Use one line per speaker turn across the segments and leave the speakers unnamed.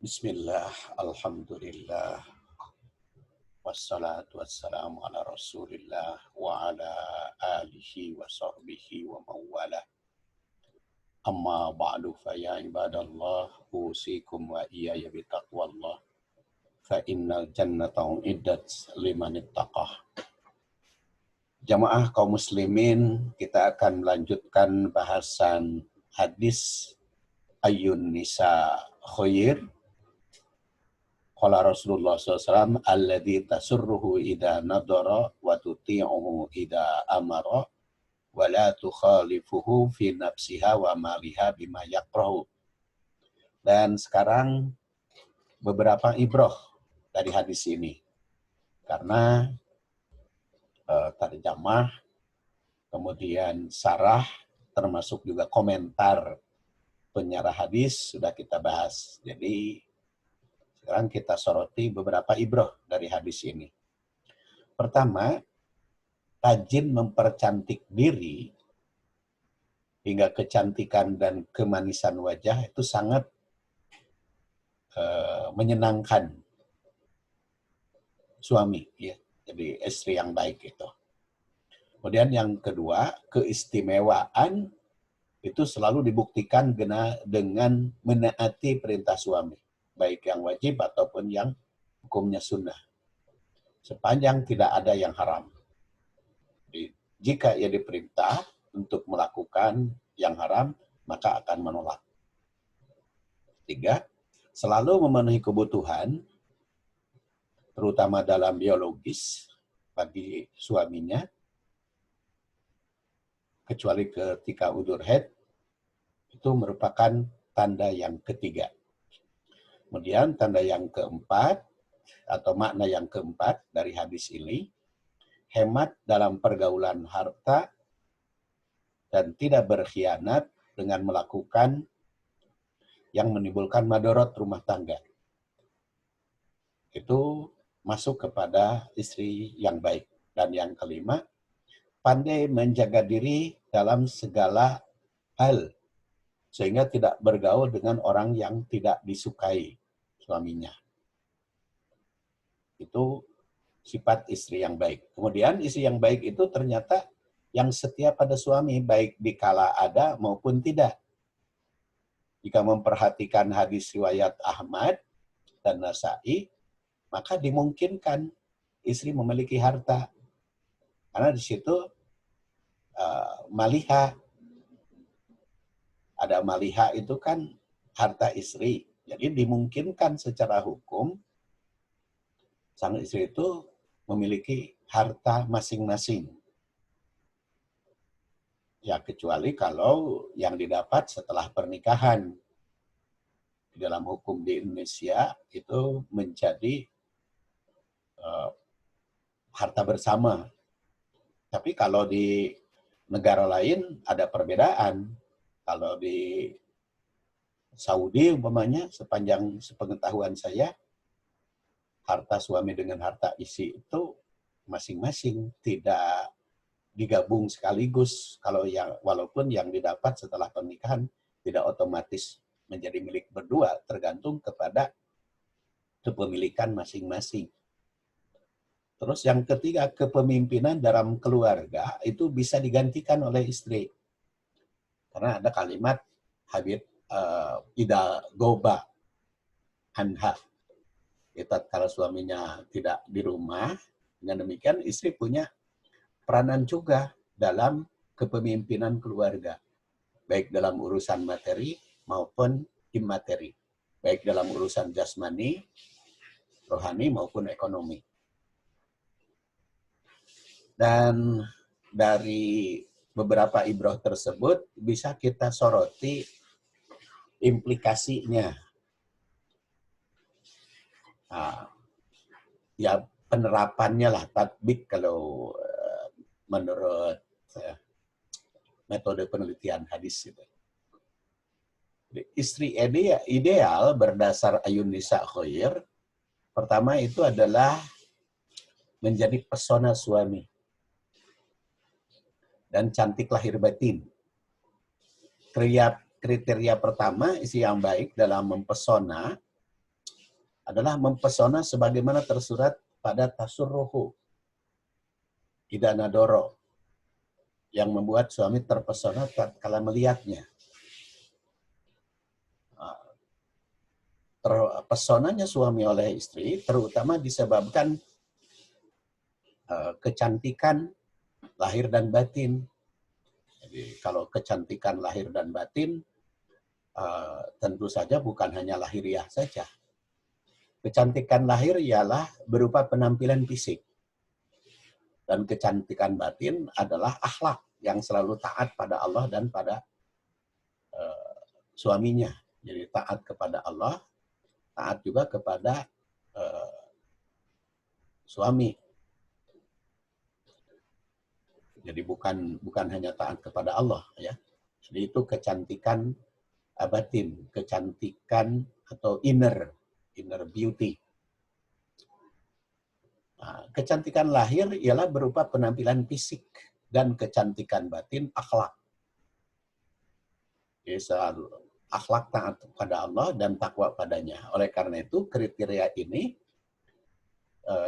Bismillah, alhamdulillah, wassalatu wassalamu ala rasulillah wa ala alihi wa sahbihi wa mawala. Amma ba'du fa ya ibadallah, usikum wa iyaya bitaqwallah, fa innal jannata uiddat liman ittaqah. Jamaah kaum muslimin, kita akan melanjutkan bahasan hadis Ayyun Nisa Khair. Qala Rasulullah SAW, alladhi tasurruhu idha nadara wa tuti'uhu idha amara wa la tukhalifuhu fi nafsiha wa maliha bima yakrahu. Dan sekarang beberapa ibroh dari hadis ini. Karena terjemah, kemudian sarah, termasuk juga komentar penyarah hadis sudah kita bahas. Jadi sekarang kita soroti beberapa ibroh dari hadis ini. Pertama, rajin mempercantik diri hingga kecantikan dan kemanisan wajah itu sangat menyenangkan suami, ya. Jadi istri yang baik itu. Kemudian yang kedua, keistimewaan itu selalu dibuktikan dengan menaati perintah suami, baik yang wajib ataupun yang hukumnya sunnah, sepanjang tidak ada yang haram. Jadi, jika ia diperintah untuk melakukan yang haram, maka akan menolak. Tiga, selalu memenuhi kebutuhan, terutama dalam biologis, bagi suaminya, kecuali ketika udur haid, itu merupakan tanda yang ketiga. Kemudian tanda yang keempat, atau makna yang keempat dari hadis ini, hemat dalam pergaulan harta dan tidak berkhianat dengan melakukan yang menimbulkan madorot rumah tangga. Itu masuk kepada istri yang baik. Dan yang kelima, pandai menjaga diri dalam segala hal, sehingga tidak bergaul dengan orang yang tidak disukai suaminya. Itu sifat istri yang baik. Kemudian istri yang baik itu ternyata yang setia pada suami, baik dikala ada maupun tidak. Jika memperhatikan hadis riwayat Ahmad dan Nasa'i, maka dimungkinkan istri memiliki harta. Karena di situ maliha. Ada maliha itu kan harta istri. Jadi dimungkinkan secara hukum sang istri itu memiliki harta masing-masing. Ya, kecuali kalau yang didapat setelah pernikahan. Di dalam hukum di Indonesia itu menjadi harta bersama. Tapi kalau di negara lain ada perbedaan. Kalau di Saudi umpamanya, sepanjang sepengetahuan saya, harta suami dengan harta istri itu masing-masing, tidak digabung sekaligus. Kalau walaupun yang didapat setelah pernikahan tidak otomatis menjadi milik berdua, tergantung kepada kepemilikan masing-masing. Terus yang ketiga, kepemimpinan dalam keluarga itu bisa digantikan oleh istri. Karena ada kalimat habit ida goba anha. Itu kalau suaminya tidak di rumah, dengan demikian istri punya peranan juga dalam kepemimpinan keluarga, baik dalam urusan materi maupun imateri, baik dalam urusan jasmani, rohani maupun ekonomi. Dan dari beberapa ibroh tersebut bisa kita soroti implikasinya. Ya penerapannya lah, tatbik kalau menurut metode penelitian hadis itu. Istri ideal berdasar Ayyun Nisa Khair, pertama itu adalah menjadi pesona suami dan cantik lahir batin. Kriteria pertama, istri yang baik dalam mempesona adalah mempesona sebagaimana tersurat pada tasurruhu idza nadoro, yang membuat suami terpesona tatkala melihatnya. Terpesonanya suami oleh istri terutama disebabkan kecantikan lahir dan batin. Jadi kalau kecantikan lahir dan batin tentu saja bukan hanya lahiriah saja. Kecantikan lahir ialah berupa penampilan fisik. Dan kecantikan batin adalah akhlak yang selalu taat pada Allah dan pada suaminya. Jadi taat kepada Allah, taat juga kepada suami. Jadi bukan hanya taat kepada Allah, ya. Jadi itu kecantikan batin, kecantikan atau inner beauty. Nah, kecantikan lahir ialah berupa penampilan fisik dan kecantikan batin akhlak. Jadi selalu akhlak taat kepada Allah dan takwa padanya. Oleh karena itu kriteria ini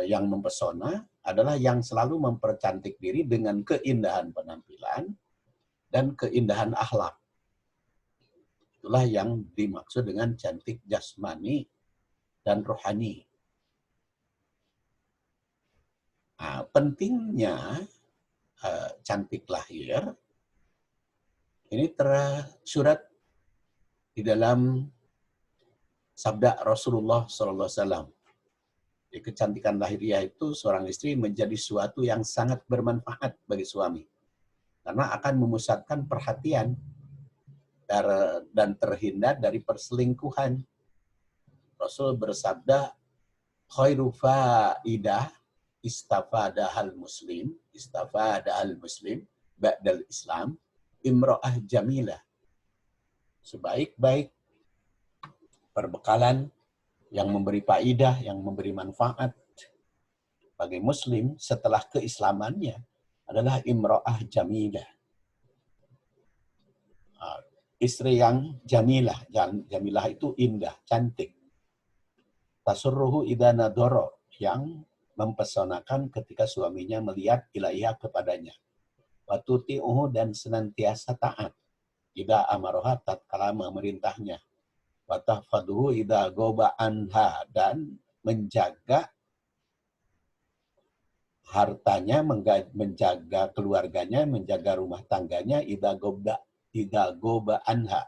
yang mempesona adalah yang selalu mempercantik diri dengan keindahan penampilan dan keindahan akhlak. Itulah yang dimaksud dengan cantik jasmani dan rohani. Nah, pentingnya cantik lahir ini tersurat di dalam sabda Rasulullah SAW. Jadi kecantikan lahiriah itu seorang istri menjadi suatu yang sangat bermanfaat bagi suami karena akan memusatkan perhatian dan terhindar dari perselingkuhan. Rasul bersabda, khairu faidah istafadahal muslim ba'dal islam imra'ah jamilah. Sebaik-baik perbekalan yang memberi faidah, yang memberi manfaat bagi muslim setelah keislamannya adalah imra'ah jamilah. Istri yang jamilah. Jamilah itu indah, cantik. Tasurruhu idza nadoro, yang mempesonakan ketika suaminya melihat ilaiha kepadanya. Wa tuti'uhu, dan senantiasa taat. Idza amaroha, tatkala memerintahnya. Wa tahfaduhu idza goba anha, dan menjaga hartanya, menjaga keluarganya, menjaga rumah tangganya, idza goba anha,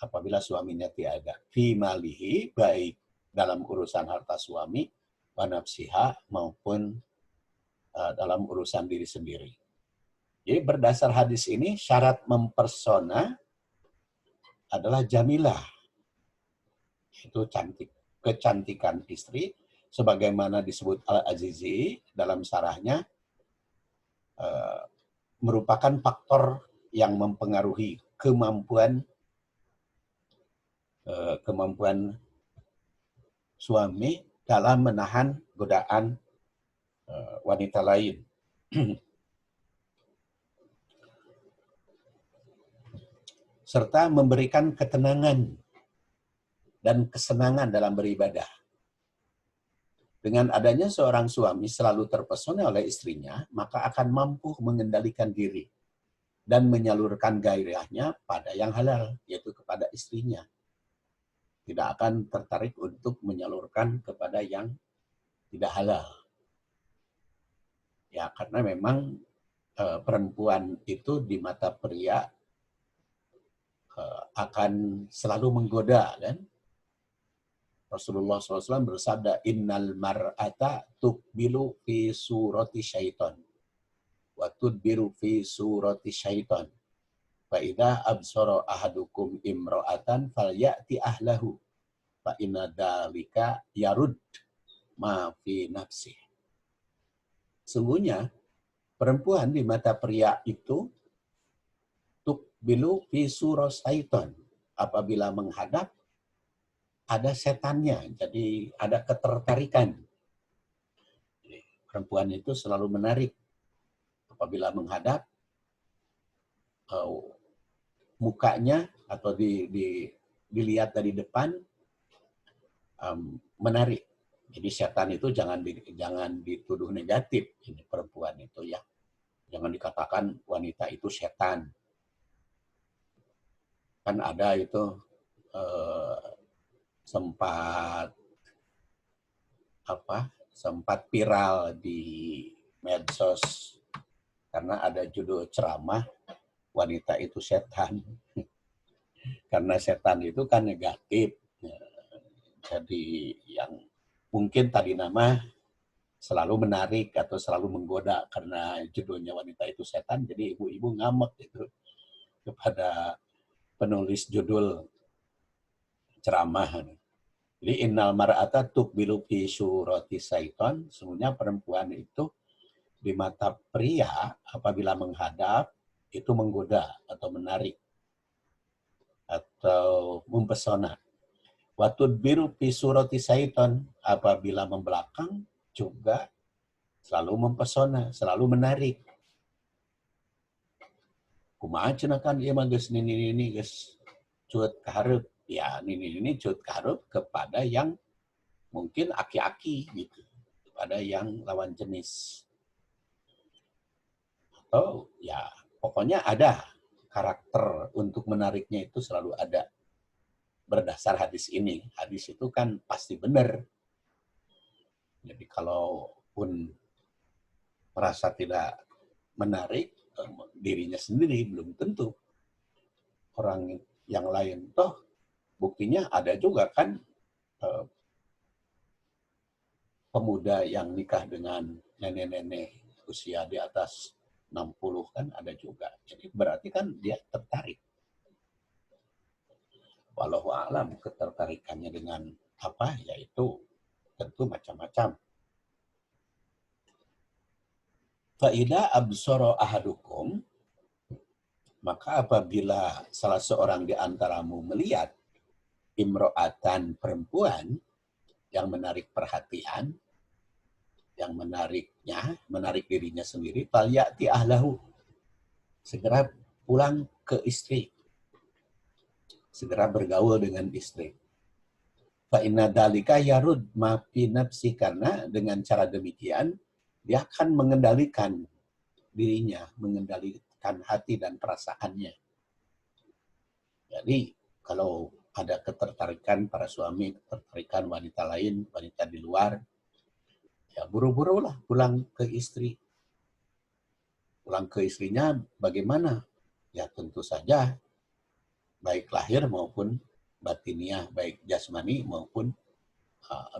apabila suaminya tiada. Fi malihi, baik dalam urusan harta suami, wa nafsiha, maupun dalam urusan diri sendiri. Jadi berdasar hadis ini, syarat mempersona adalah jamilah. Itu cantik. Kecantikan istri, sebagaimana disebut Al-Azizi dalam sarahnya, merupakan faktor yang mempengaruhi kemampuan suami dalam menahan godaan wanita lain. Serta memberikan ketenangan dan kesenangan dalam beribadah. Dengan adanya seorang suami selalu terpesona oleh istrinya, maka akan mampu mengendalikan diri dan menyalurkan gairahnya pada yang halal, yaitu kepada istrinya. Tidak akan tertarik untuk menyalurkan kepada yang tidak halal. Ya, karena memang perempuan itu di mata pria akan selalu menggoda, kan? Rasulullah SAW bersabda, innal mar'ata tukbilu fi surati syaitan wa tudbiru fi surati syaitan. Fa idza absara ahadukum imra'atan falyati ahlahu fa inna dzalika yarud ma fi nafsi. Sungguhnya perempuan di mata pria itu tukbilu fi surati syaitan, apabila menghadap ada setannya, jadi ada ketertarikan. Jadi, perempuan itu selalu menarik apabila menghadap mukanya atau dilihat dari depan, menarik. Jadi setan itu jangan dituduh negatif, ini perempuan itu ya. Jangan dikatakan wanita itu setan. Kan ada itu sempat viral di medsos karena ada judul ceramah wanita itu setan. Karena setan itu kan negatif. Jadi yang mungkin tadi nama selalu menarik atau selalu menggoda karena judulnya wanita itu setan, jadi ibu-ibu ngamek gitu kepada penulis judul ceramah. Jadi innal mar'ata tuqbilu fi surati syaiton, sebenarnya perempuan itu di mata pria apabila menghadap itu menggoda atau menarik atau mempesona. Wa tudbiru fi surati syaiton, apabila membelakang juga selalu mempesona, selalu menarik. Kumaha cenah kan ieu mah geus nini geus cut kahareup. Ya, nini cut kahareup kepada yang mungkin aki-aki gitu, kepada yang lawan jenis. Atau ya pokoknya ada karakter untuk menariknya itu selalu ada. Berdasar hadis ini, hadis itu kan pasti benar. Jadi kalaupun merasa tidak menarik dirinya sendiri, belum tentu orang yang lain. Toh buktinya ada juga kan pemuda yang nikah dengan nenek-nenek usia di atas 60 kan ada juga. Jadi berarti kan dia tertarik. Walau alam ketertarikannya dengan apa, yaitu tentu macam-macam. Fa'idha absara ahadukum, maka apabila salah seorang di antaramu melihat imro'atan, perempuan yang menarik perhatian, yang menarik dirinya sendiri, falyati ahlahu, segera pulang ke istri, segera bergaul dengan istri. Fa inna dzalika yarud ma fi nafsi, karena dengan cara demikian dia akan mengendalikan dirinya, mengendalikan hati dan perasaannya. Jadi kalau ada ketertarikan para suami, ketertarikan wanita lain, wanita di luar, ya buru-burulah pulang ke istri. Pulang ke istrinya bagaimana? Ya tentu saja baik lahir maupun batiniah, baik jasmani maupun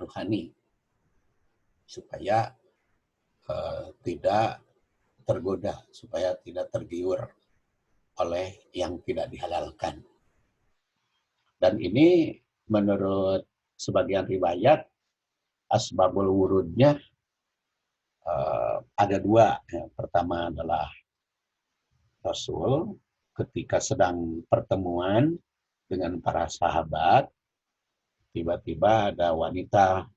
ruhani, supaya tidak tergoda, supaya tidak tergiur oleh yang tidak dihalalkan. Dan ini menurut sebagian riwayat asbabul wurudnya ada dua. Yang pertama adalah Rasul ketika sedang pertemuan dengan para sahabat, tiba-tiba ada wanita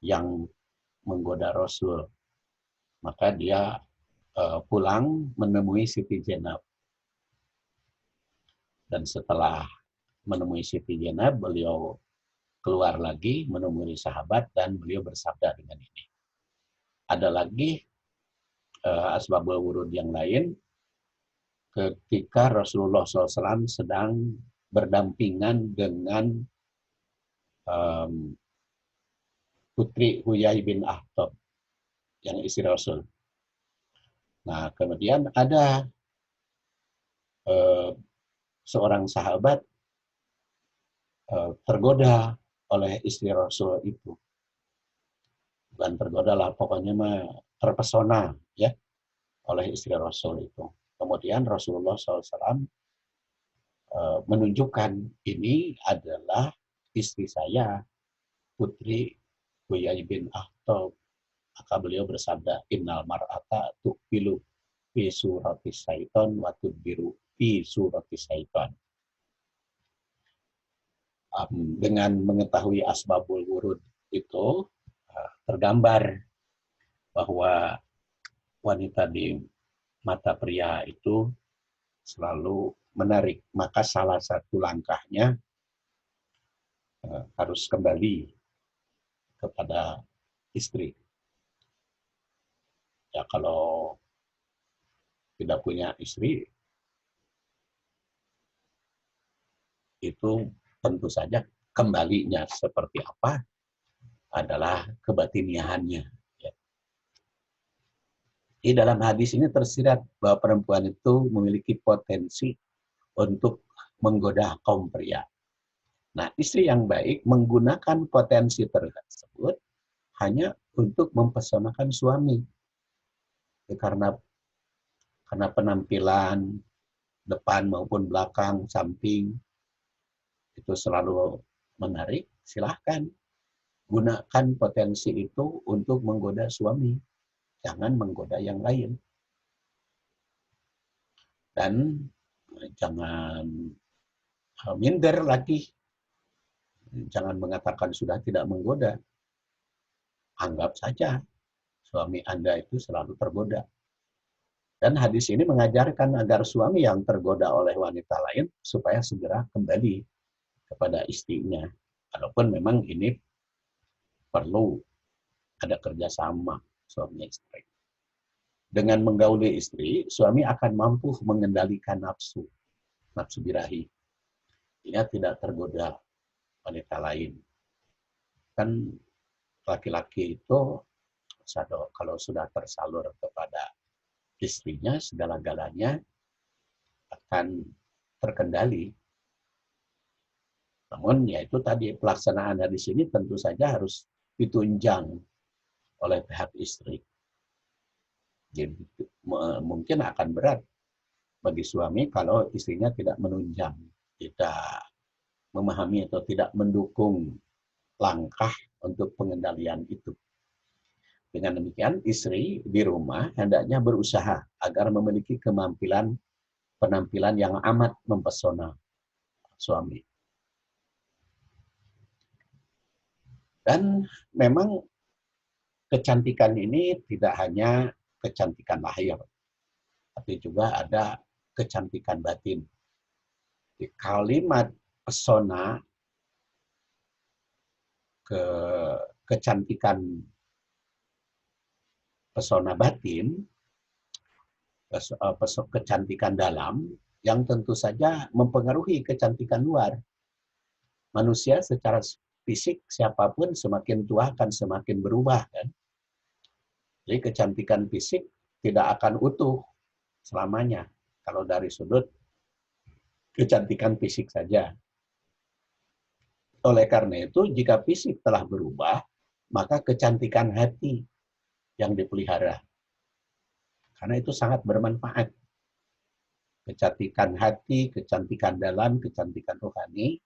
yang menggoda Rasul. Maka dia pulang menemui Siti Zainab. Dan setelah menemui Siti Zainab, beliau keluar lagi menemui sahabat dan beliau bersabda dengan ini. Ada lagi asbabul wurud yang lain, ketika Rasulullah SAW sedang berdampingan dengan putri Huyai bin Akhtab, yang istri Rasul. Nah, kemudian ada seorang sahabat tergoda oleh istri Rasul itu. Bukan tergoda lah, pokoknya mah terpesona ya oleh istri Rasul itu. Kemudian Rasulullah SAW menunjukkan ini adalah istri saya, putri Huyai bin Akhtab. Maka beliau bersabda, innal mar'ata tuqbilu fi surati syaiton wa tudbiru fi surati syaiton. Dengan mengetahui asbabul wurud itu, tergambar bahwa wanita di mata pria itu selalu menarik. Maka salah satu langkahnya harus kembali kepada istri. Ya kalau tidak punya istri, itu tentu saja kembalinya seperti apa adalah kebatiniahannya. Ya. Di dalam hadis ini tersirat bahwa perempuan itu memiliki potensi untuk menggoda kaum pria. Nah, istri yang baik menggunakan potensi tersebut hanya untuk mempesonakan suami. Ya, karena penampilan depan maupun belakang, samping, itu selalu menarik, silahkan. Gunakan potensi itu untuk menggoda suami. Jangan menggoda yang lain. Dan jangan minder lagi. Jangan mengatakan sudah tidak menggoda. Anggap saja suami Anda itu selalu tergoda. Dan hadis ini mengajarkan agar suami yang tergoda oleh wanita lain supaya segera kembali kepada istrinya. Walaupun memang ini perlu ada kerjasama suami istri. Dengan menggauli istri, suami akan mampu mengendalikan nafsu birahi. Dia tidak tergoda wanita lain. Kan laki-laki itu kalau sudah tersalur kepada istrinya, segala-galanya akan terkendali. Namun ya itu tadi pelaksanaan di sini tentu saja harus ditunjang oleh pihak istri. Jadi mungkin akan berat bagi suami kalau istrinya tidak menunjang, tidak memahami atau tidak mendukung langkah untuk pengendalian itu. Dengan demikian, istri di rumah hendaknya berusaha agar memiliki penampilan yang amat mempesona suami. Dan memang kecantikan ini tidak hanya kecantikan lahir, tapi juga ada kecantikan batin. Di kalimat pesona, kecantikan pesona batin, kecantikan dalam, yang tentu saja mempengaruhi kecantikan luar. Manusia secara fisik, siapapun semakin tua akan semakin berubah. Kan? Jadi kecantikan fisik tidak akan utuh selamanya. Kalau dari sudut kecantikan fisik saja. Oleh karena itu, jika fisik telah berubah, maka kecantikan hati yang dipelihara. Karena itu sangat bermanfaat. Kecantikan hati, kecantikan dalam, kecantikan rohani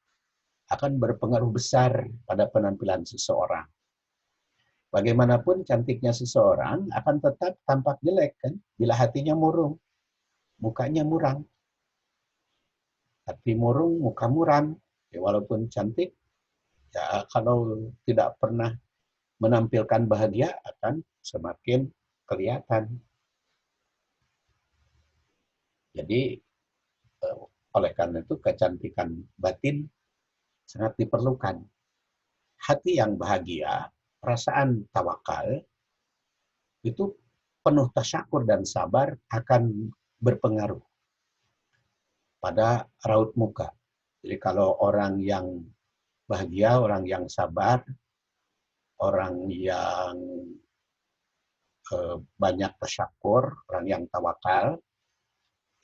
akan berpengaruh besar pada penampilan seseorang. Bagaimanapun cantiknya seseorang akan tetap tampak jelek kan bila hatinya murung, mukanya murang. Hati murung, muka muram. Ya, walaupun cantik, ya kalau tidak pernah menampilkan bahagia akan semakin kelihatan. Jadi oleh karena itu kecantikan batin sangat diperlukan. Hati yang bahagia, perasaan tawakal, itu penuh tasyakur dan sabar akan berpengaruh pada raut muka. Jadi kalau orang yang bahagia, orang yang sabar, orang yang banyak tasyakur, orang yang tawakal,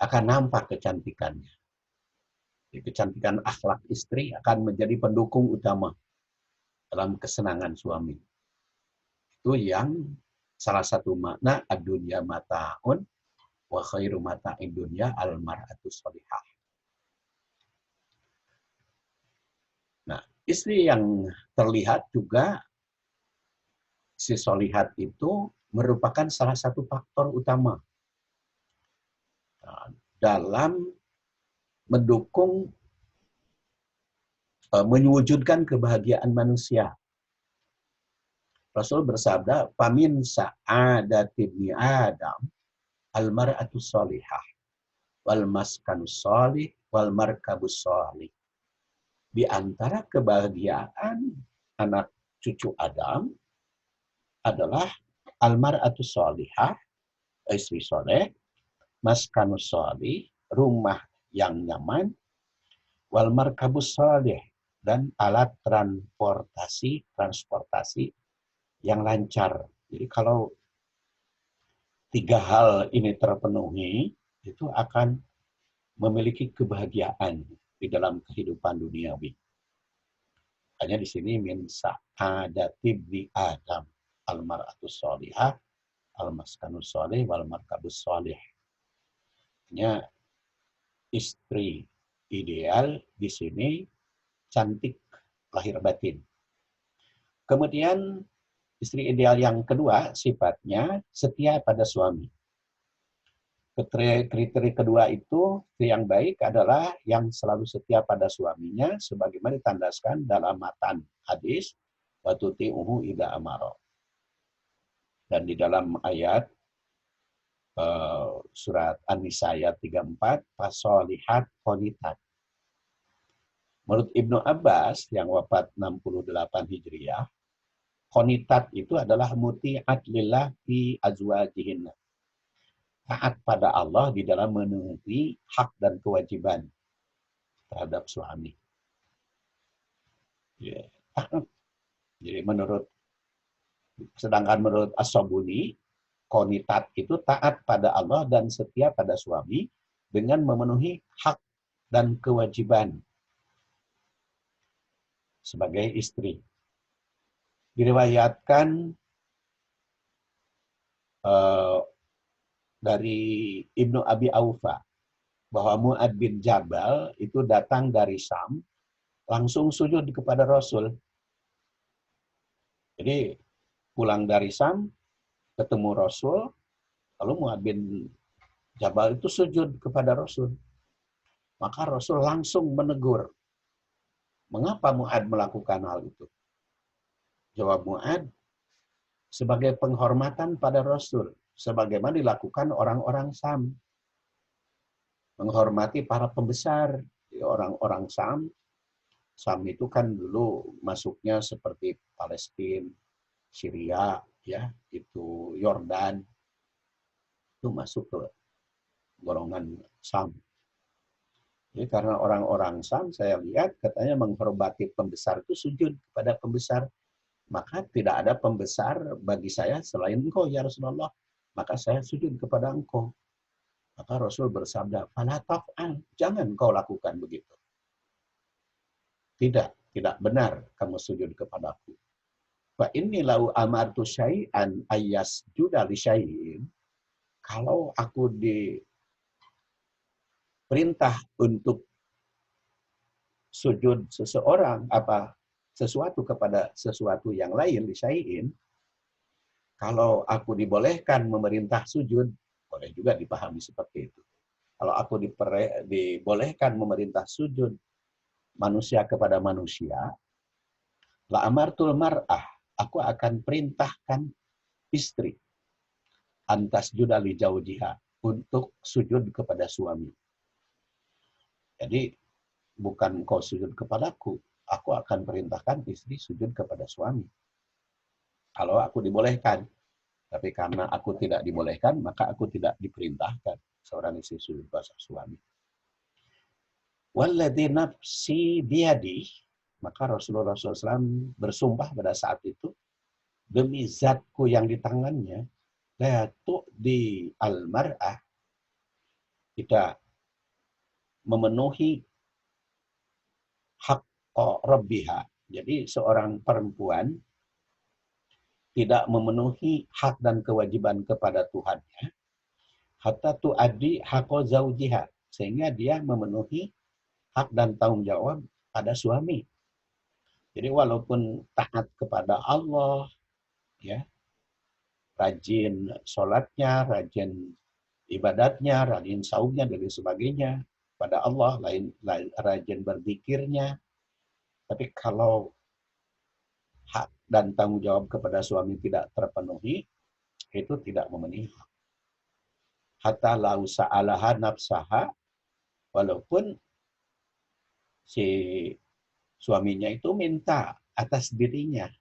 akan nampak kecantikannya. Jadi, kecantikan akhlak istri akan menjadi pendukung utama dalam kesenangan suami. Itu yang salah satu makna ad-dunya mata'un wa khairu mata'id dunya al-mar'atu sholihah. Nah, istri yang terlihat juga si solihat itu merupakan salah satu faktor utama dalam mendukung mewujudkan kebahagiaan manusia. Rasul bersabda, "Famin sa'adati ibni Adam al-mar'atu sholihah wal maskanu sholih wal markabus sholih." Di antara kebahagiaan anak cucu Adam adalah almar'atus sholihah, istri soleh, maskanus sholih, rumah yang nyaman, wal markabus sholih, dan alat transportasi yang lancar. Jadi kalau tiga hal ini terpenuhi, itu akan memiliki kebahagiaan di dalam kehidupan duniawi. Hanya di sini min sa'adati bi Adam, almar'atus sholihah, almaskanus sholih, wal markabus sholih. Hanya istri ideal di sini cantik lahir batin. Kemudian istri ideal yang kedua sifatnya setia pada suami. Kriteria kedua itu, yang baik adalah yang selalu setia pada suaminya, sebagaimana ditandaskan dalam matan hadis, wa tuti'uhu idza amara. Dan di dalam ayat surat An-Nisa ayat 34, fasolihat qonitat. Menurut Ibnu Abbas yang wafat 68 Hijriah, qonitat itu adalah muti'at lillah fi azwajihinna. Taat pada Allah di dalam memenuhi hak dan kewajiban terhadap suami. Ya, taat. Jadi sedangkan menurut As-Sabuni, qonitat itu taat pada Allah dan setia pada suami dengan memenuhi hak dan kewajiban sebagai istri. Diriwayatkan dari Ibnu Abi Aufa bahwa Mu'ad bin Jabal itu datang dari Syam, langsung sujud kepada Rasul. Jadi pulang dari Syam, ketemu Rasul, lalu Mu'ad bin Jabal itu sujud kepada Rasul. Maka Rasul langsung menegur. Mengapa Mu'ad melakukan hal itu? Jawab Mu'ad, sebagai penghormatan pada Rasul, sebagaimana dilakukan orang-orang Syam. Menghormati para pembesar, orang-orang Syam. Syam itu kan dulu masuknya seperti Palestina, Syria, ya, itu Yordan, itu masuk ke golongan Syam. Jadi karena orang-orang Syam, saya lihat katanya menghormati pembesar itu sujud kepada pembesar. Maka tidak ada pembesar bagi saya selain engkau, ya Rasulullah. Maka saya sujud kepada engkau. Maka Rasul bersabda, "Fala taf'al, jangan kau lakukan begitu. Tidak benar kamu sujud kepadaku. Fa inni lau amartu syai'an ayyasjuda li syai'in." Kalau aku diperintah untuk sujud sesuatu kepada sesuatu yang lain li syai'in, kalau aku dibolehkan memerintah sujud, boleh juga dipahami seperti itu. Kalau aku dibolehkan memerintah sujud manusia kepada manusia, la amartul mar'ah, aku akan perintahkan istri antas judali jaujiha, untuk sujud kepada suami. Jadi bukan kau sujud kepadaku, aku akan perintahkan istri sujud kepada suami. Kalau aku dibolehkan. Tapi karena aku tidak dibolehkan, maka aku tidak diperintahkan seorang istri sujud kepada suami. Walladzi nafsi biyadi, maka Rasulullah SAW bersumpah pada saat itu, demi zatku yang di tangannya, la tu'di al-mar'ah, kita memenuhi hak rabbiha. Jadi seorang perempuan tidak memenuhi hak dan kewajiban kepada Tuhannya, hatta tu'addi haqqa zaujiha, sehingga dia memenuhi hak dan tanggung jawab pada suami. Jadi walaupun taat kepada Allah, ya, rajin sholatnya, rajin ibadatnya, rajin saumnya, dan sebagainya pada Allah, rajin berzikirnya, tapi kalau hak dan tanggung jawab kepada suami tidak terpenuhi, itu tidak memenuhi hak. Hatta lau sa'alaha nafsaha, walaupun si suaminya itu minta atas dirinya.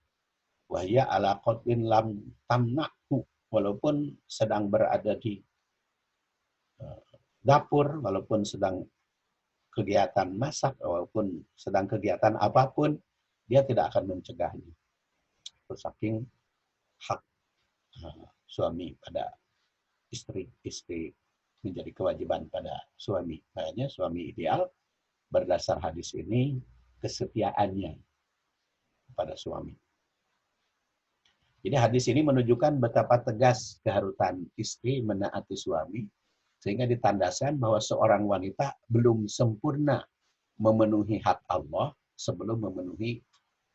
Wahya ala qatlin lam tamnahu, walaupun sedang berada di dapur, walaupun sedang kegiatan masak, walaupun sedang kegiatan apapun, dia tidak akan mencegahnya. Itu saking hak suami pada istri, istri menjadi kewajiban pada suami. Makanya suami ideal berdasar hadis ini kesetiaannya pada suami. Jadi hadis ini menunjukkan betapa tegas keharusan istri menaati suami, sehingga ditandaskan bahwa seorang wanita belum sempurna memenuhi hak Allah sebelum memenuhi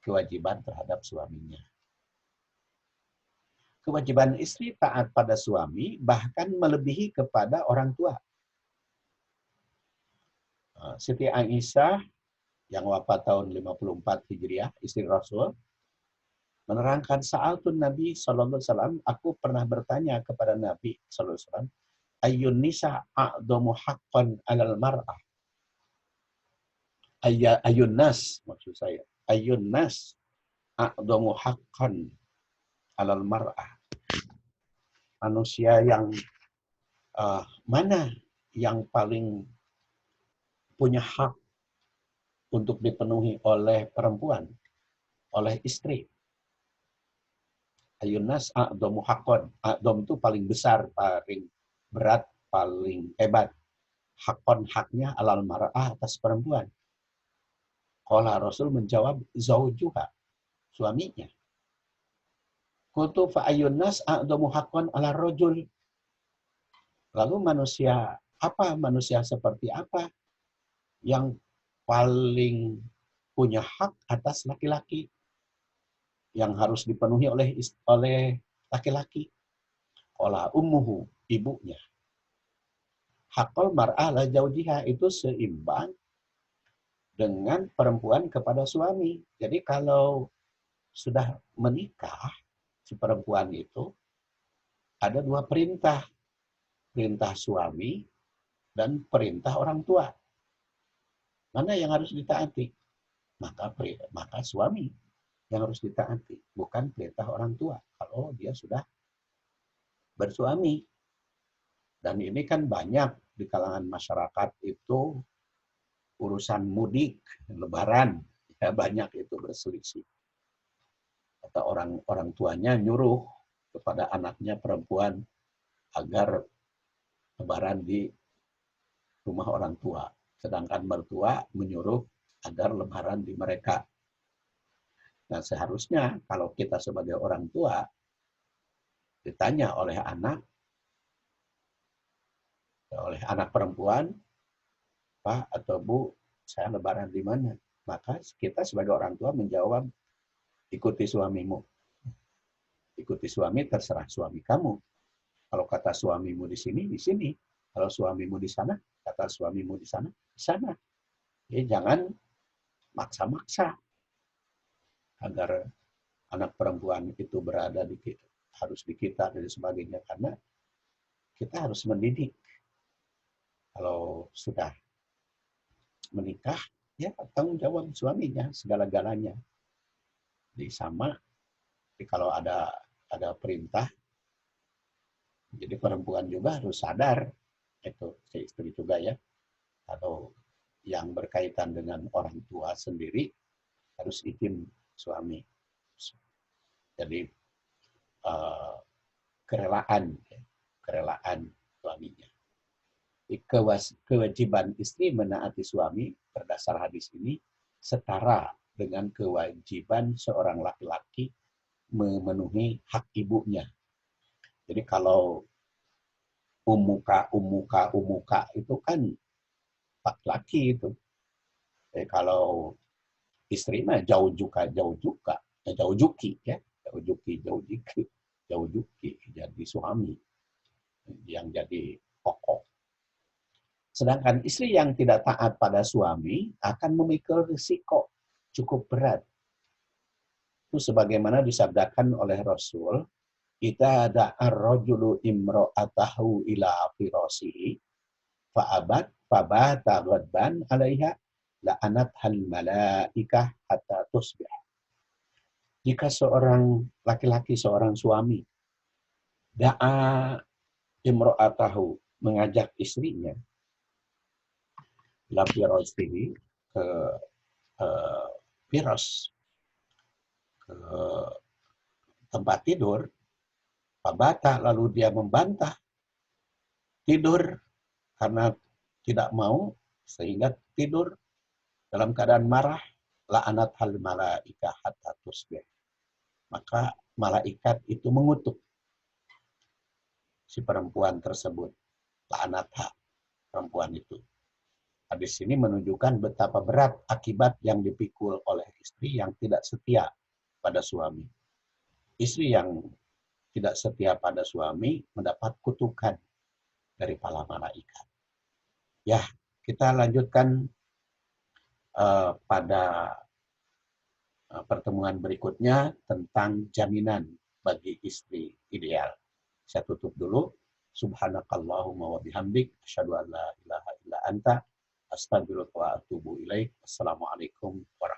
kewajiban terhadap suaminya. Kewajiban istri taat pada suami bahkan melebihi kepada orang tua. Siti Aisyah yang wafat tahun 54 Hijriah, istri Rasul, menerangkan sa'altun Nabi sallallahu alaihi wasallam, aku pernah bertanya kepada Nabi sallallahu alaihi wasallam, ayyun nisa a'dhamu haqqan 'alal mar'ah. Ayyun nas, maksud saya. Ayyun nas a'dhamu haqqan 'alal mar'ah. Manusia yang mana yang paling punya hak untuk dipenuhi oleh perempuan, oleh istri. Ayunas a'dhamu haqqan. A'dham itu paling besar, paling berat, paling hebat. Haqqan, haknya alal mar'ah, atas perempuan. Qala Rasul menjawab, zaujuha, suaminya. Qultu fa ayyunas a'dhamu haqqan ala rajul. Lalu manusia seperti apa yang paling punya hak atas laki-laki, yang harus dipenuhi oleh laki-laki? Qala ummuhu, ibunya. Haqqal mar'ah la zaujiha, itu seimbang dengan perempuan kepada suami. Jadi kalau sudah menikah, si perempuan itu ada dua perintah. Perintah suami dan perintah orang tua. Mana yang harus ditaati? Maka suami yang harus ditaati, bukan perintah orang tua kalau dia sudah bersuami. Dan ini kan banyak di kalangan masyarakat itu urusan mudik, lebaran, ya banyak itu berselisih. Atau orang tuanya nyuruh kepada anaknya perempuan agar lebaran di rumah orang tua, sedangkan mertua menyuruh agar lebaran di mereka. Nah, seharusnya kalau kita sebagai orang tua ditanya oleh anak perempuan, Pak atau Bu, saya lebaran di mana? Maka kita sebagai orang tua menjawab, ikuti suamimu. Ikuti suami, terserah suami kamu. Kalau kata suamimu di sini, di sini. Kalau suamimu di sana, kata suamimu di sana, di sana. Jadi jangan maksa-maksa agar anak perempuan itu berada harus di kita dan sebagainya, karena kita harus mendidik. Kalau sudah menikah, ya tanggung jawab suaminya segala-galanya. Jadi sama, kalau ada perintah, jadi perempuan juga harus sadar, itu si istri juga ya, atau yang berkaitan dengan orang tua sendiri harus izin suami. Jadi kerelaan suaminya. Kewajiban istri menaati suami berdasar hadis ini setara dengan kewajiban seorang laki-laki memenuhi hak ibunya. Jadi kalau umuka itu kan laki-laki itu. Jadi kalau istri mah jauh juki jadi suami yang jadi pokok. Sedangkan istri yang tidak taat pada suami akan memikul risiko cukup berat. Itu sebagaimana disabdakan oleh Rasul, "Idza da'a ar-rajulu imra'atahu ila firasihi fa'abat fabata ghadban 'alaiha la'anat hal malaikah hatta tusbih. Jika seorang laki-laki, seorang suami, da'a imro'atahu, mengajak istrinya, la firasihi, ke firas, ke tempat tidur, pabata, lalu dia membantah tidur karena tidak mau, sehingga tidur dalam keadaan marah, la'anat hal malaikah hatta tusbih. Maka malaikat itu mengutuk si perempuan tersebut, la'anatha, perempuan itu. Hadis ini menunjukkan betapa berat akibat yang dipikul oleh istri yang tidak setia pada suami. Istri yang tidak setia pada suami mendapat kutukan dari para malaikat. Ya, kita lanjutkan pada pertemuan berikutnya tentang jaminan bagi istri ideal. Saya tutup dulu. Subhanakallahumma wa bihamdik, asyhadu an la ilaha illa anta, astaghfiruka wa atubu ilaik. Assalamualaikum warahmatullahi wabarakatuh.